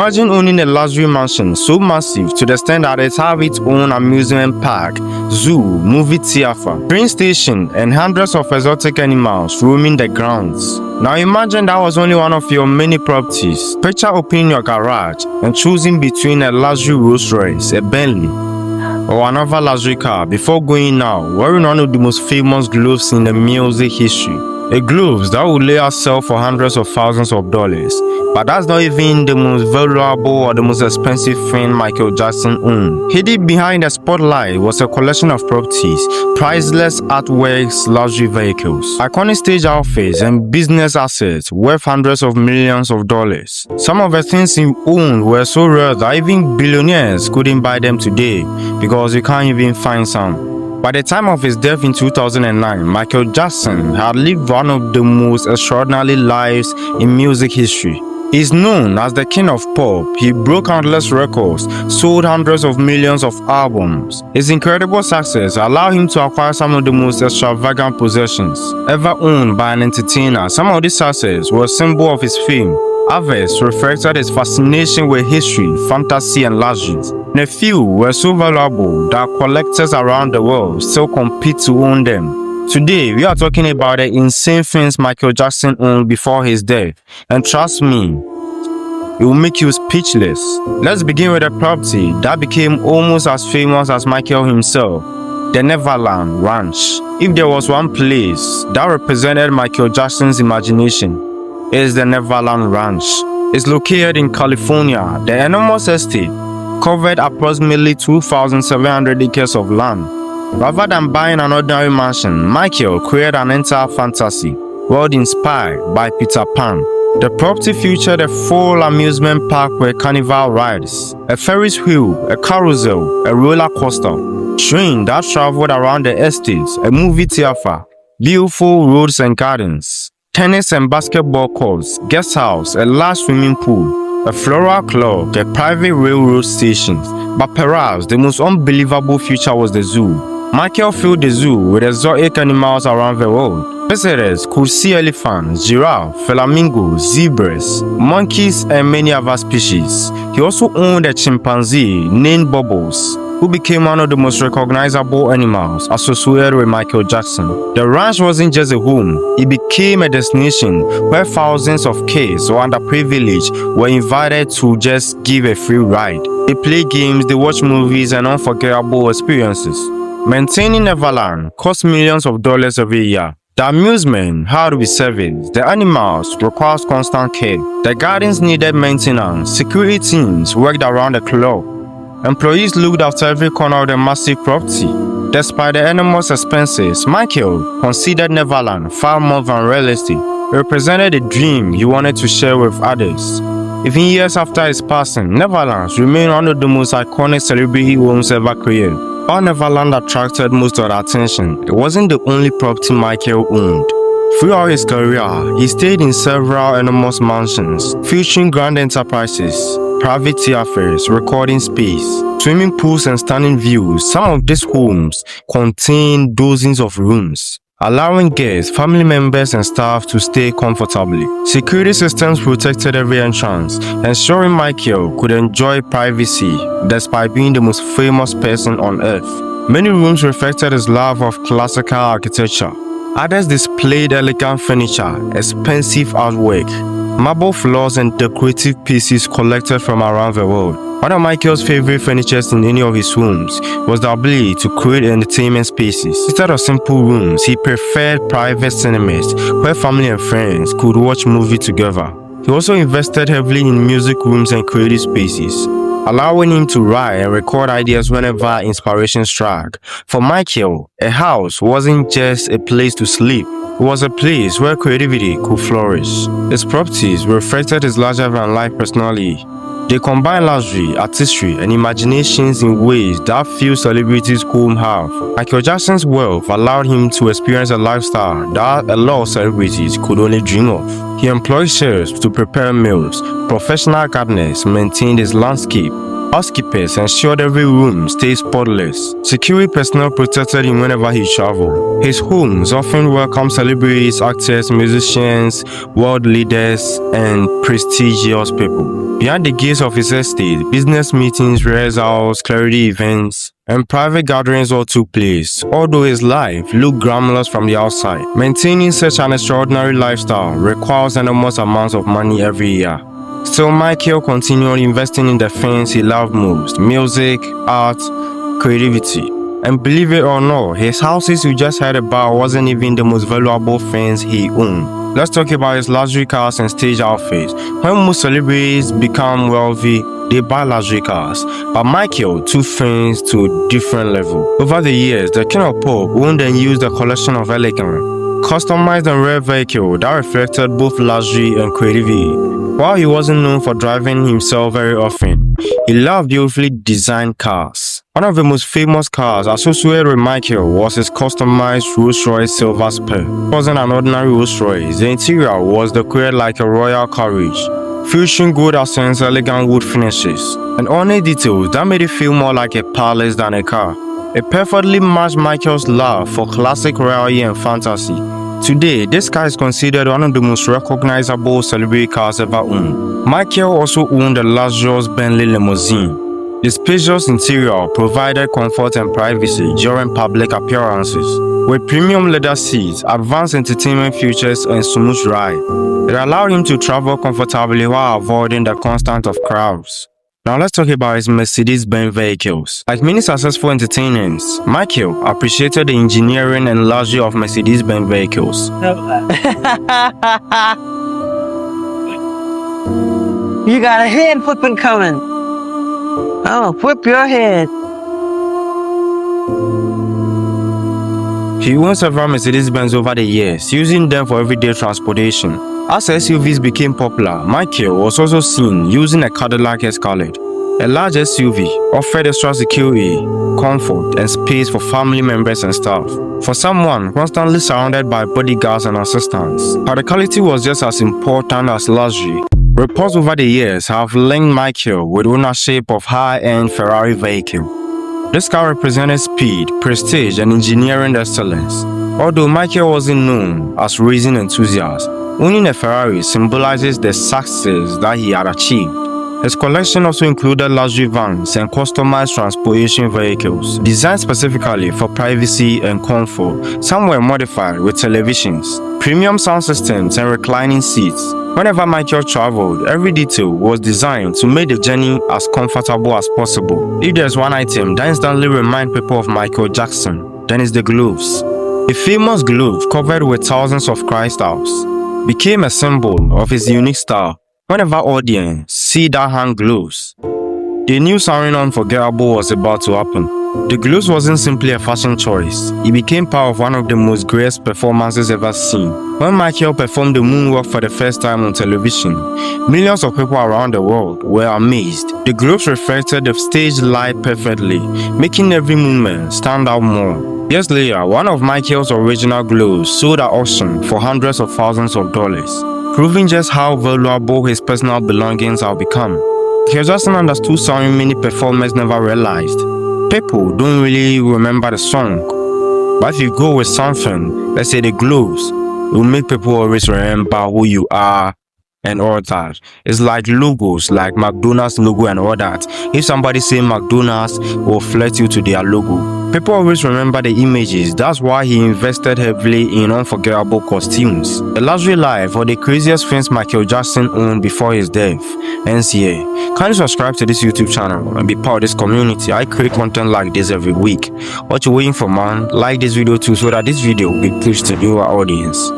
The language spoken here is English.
Imagine owning a luxury mansion so massive to the extent that it has its own amusement park, zoo, movie theater, train station, and hundreds of exotic animals roaming the grounds. Now imagine that was only one of your many properties. Picture opening your garage and choosing between a luxury Rolls Royce, a Bentley, or another luxury car before going out, wearing one of the most famous gloves in the music history. A gloves that would later sell for hundreds of thousands of dollars. But that's not even the most valuable or the most expensive thing Michael Jackson owned. Hidden behind the spotlight was a collection of properties, priceless artworks, luxury vehicles, iconic stage outfits, and business assets worth hundreds of millions of dollars. Some of the things he owned were so rare that even billionaires couldn't buy them today because you can't even find some. By the time of his death in 2009, Michael Jackson had lived one of the most extraordinary lives in music history. He's known as the king of pop. He broke countless records, sold hundreds of millions of albums. His incredible success allowed him to acquire some of the most extravagant possessions ever owned by an entertainer. Some of these assets were a symbol of his fame. Others reflected his fascination with history, fantasy, and luxury. And a few were so valuable that collectors around the world still compete to own them. Today, we are talking about the insane things Michael Jackson owned before his death. And trust me, it will make you speechless. Let's begin with a property that became almost as famous as Michael himself, the Neverland Ranch. If there was one place that represented Michael Jackson's imagination, it is the Neverland Ranch. It's located in California. The enormous estate covered approximately 2,700 acres of land. Rather than buying an ordinary mansion, Michael created an entire fantasy world inspired by Peter Pan. The property featured a full amusement park with carnival rides, a Ferris wheel, a carousel, a roller coaster, train that traveled around the estate, a movie theater, beautiful roads and gardens, tennis and basketball courts, guest house, a large swimming pool, a floral club, a private railroad station. But perhaps the most unbelievable feature was the zoo. Michael filled the zoo with exotic animals around the world. Visitors could see elephants, giraffes, flamingos, zebras, monkeys, and many other species. He also owned a chimpanzee named Bubbles, who became one of the most recognizable animals associated with Michael Jackson. The ranch wasn't just a home, it became a destination where thousands of kids or underprivileged were invited to just give a free ride. They play games, they watch movies, and unforgettable experiences. Maintaining Neverland costs millions of dollars every year. The amusement had to be serviced, the animals required constant care, the gardens needed maintenance, security teams worked around the clock. Employees looked after every corner of the massive property. Despite the enormous expenses, Michael considered Neverland far more than realistic. It represented a dream he wanted to share with others. Even years after his passing, Neverland remained one of the most iconic celebrity homes ever created. While Neverland attracted most of the attention, it wasn't the only property Michael owned. Throughout his career, he stayed in several enormous mansions, featuring grand enterprises, private theaters, recording space, swimming pools, and stunning views. Some of these homes contain dozens of rooms, allowing guests, family members, and staff to stay comfortably. Security systems protected every entrance, ensuring Michael could enjoy privacy despite being the most famous person on earth. Many rooms reflected his love of classical architecture. Others displayed elegant furniture, expensive artwork, marble floors, and decorative pieces collected from around the world. One of Michael's favorite furniture in any of his homes was the ability to create entertainment spaces. Instead of simple rooms, he preferred private cinemas where family and friends could watch movies together. He also invested heavily in music rooms and creative spaces, allowing him to write and record ideas whenever inspiration struck. For Michael, a house wasn't just a place to sleep. It was a place where creativity could flourish. His properties reflected his larger-than-life personality. They combine luxury, artistry, and imaginations in ways that few celebrities could have. Michael Jackson's wealth allowed him to experience a lifestyle that a lot of celebrities could only dream of. He employed chefs to prepare meals, professional gardeners maintained his landscape, Housekeepers ensured every room stayed spotless. Security personnel protected him whenever he traveled. His homes often welcomed celebrities, actors, musicians, world leaders, and prestigious people. Behind the gates of his estate, business meetings, rehearsals, clergy events, and private gatherings all took place. Although his life looked glamorous from the outside, maintaining such an extraordinary lifestyle requires enormous amounts of money every year. Still, Michael continued investing in the things he loved most: music, art, creativity. And believe it or not, his houses you just heard about wasn't even the most valuable things he owned. Let's talk about his luxury cars and stage outfits. When most celebrities become wealthy, they buy luxury cars, but Michael took things to a different level. Over the years, the king of pop owned and used a collection of elegant, customized and rare vehicles that reflected both luxury and creativity. While he wasn't known for driving himself very often, he loved beautifully designed cars. One of the most famous cars associated with Michael was his customized Rolls-Royce Silver Spur. It wasn't an ordinary Rolls-Royce. The interior was decorated like a royal carriage, featuring gold accents, elegant wood finishes, and ornate details that made it feel more like a palace than a car. It perfectly matched Michael's love for classic royalty and fantasy. Today, this car is considered one of the most recognizable celebrity cars ever owned. Michael also owned a luxurious Bentley limousine. The spacious interior provided comfort and privacy during public appearances. With premium leather seats, advanced entertainment features, and smooth ride, it allowed him to travel comfortably while avoiding the constant of crowds. Now let's talk about his Mercedes-Benz vehicles. Like many successful entertainers, Michael appreciated the engineering and luxury of Mercedes-Benz vehicles. You got a head flipping coming. Oh, flip your head. He owned several Mercedes-Benz over the years, using them for everyday transportation. As SUVs became popular, Michael was also seen using a Cadillac Escalade. A large SUV offered extra security, comfort, and space for family members and staff. For someone constantly surrounded by bodyguards and assistants, practicality was just as important as luxury. Reports over the years have linked Michael with ownership of high-end Ferrari vehicle. This car represented speed, prestige, and engineering excellence. Although Michael wasn't known as racing enthusiast, owning a Ferrari symbolizes the success that he had achieved. His collection also included luxury vans and customized transportation vehicles, designed specifically for privacy and comfort. Some were modified with televisions, premium sound systems, and reclining seats. Whenever Michael traveled, every detail was designed to make the journey as comfortable as possible. If there's one item that instantly reminds people of Michael Jackson, then it's the gloves. A famous glove covered with thousands of crystals became a symbol of his unique style. Whenever audience see that hand gloves, they knew something unforgettable was about to happen. The gloves wasn't simply a fashion choice, it became part of one of the most greatest performances ever seen. When Michael performed the moonwalk for the first time on television, millions of people around the world were amazed. The gloves reflected the stage light perfectly, making every movement stand out more. Years later, one of Michael's original gloves sold at auction for hundreds of thousands of dollars, proving just how valuable his personal belongings have become. He just understood something many performers never realized. People don't really remember the song, but if you go with something, let's say the gloves, it will make people always remember who you are and all that. It's like logos, like McDonald's logo and all that. If somebody say McDonald's, will flirt you to their logo. People always remember the images. That's why he invested heavily in unforgettable costumes. The luxury life or the craziest things Michael Jackson owned before his death ends here. Kindly subscribe to this YouTube channel and be part of this community. I create content like this every week. What you waiting for, man? Like this video too, so that this video will be pushed to newer audience.